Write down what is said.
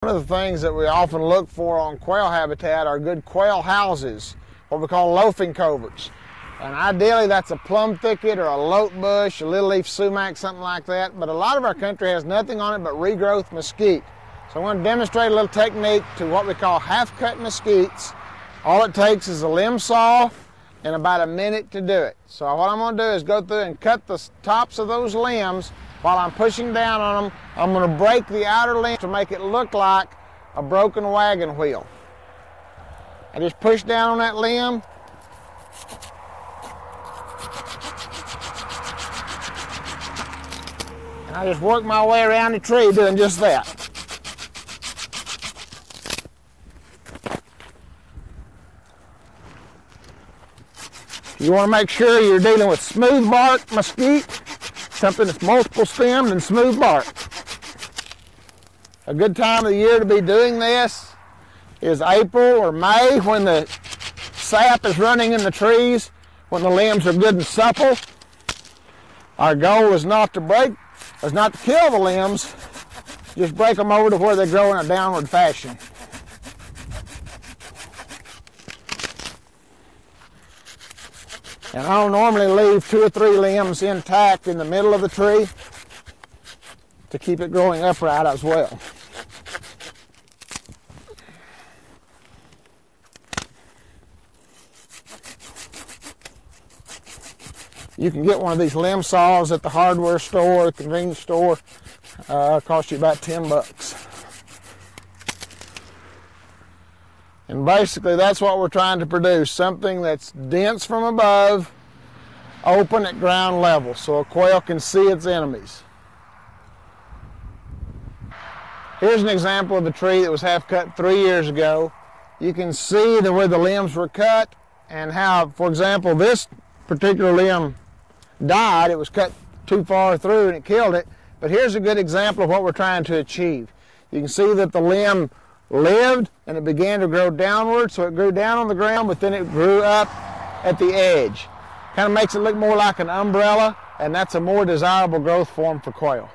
One of the things that we often look for on quail habitat are good quail houses, what we call loafing coverts. And ideally that's a plum thicket or a lote bush, a little leaf sumac, something like that. But a lot of our country has nothing on it but regrowth mesquite. So I want to demonstrate a little technique to what we call half-cut mesquites. All it takes is a limb saw and about a minute to do it. So what I'm going to do is go through and cut the tops of those limbs. While I'm pushing down on them, I'm going to break the outer limb to make it look like a broken wagon wheel. I just push down on that limb. And I just work my way around the tree doing just that. You want to make sure you're dealing with smooth bark mesquite, something that's multiple stemmed and smooth bark. A good time of the year to be doing this is April or May, when the sap is running in the trees, when the limbs are good and supple. Our goal is not to kill the limbs, just break them over to where they grow in a downward fashion. And I'll normally leave 2 or 3 limbs intact in the middle of the tree to keep it growing upright as well. You can get one of these limb saws at the hardware store, the convenience store. It'll cost you about 10 bucks. And basically that's what we're trying to produce, something that's dense from above, open at ground level, so a quail can see its enemies. Here's an example of a tree that was half cut 3 years ago. You can see where the limbs were cut and how, for example, this particular limb died. It was cut too far through and it killed it. But here's a good example of what we're trying to achieve. You can see that the limb lived and it began to grow downward, so it grew down on the ground, but then it grew up at the edge. Kind of makes it look more like an umbrella, and that's a more desirable growth form for quail.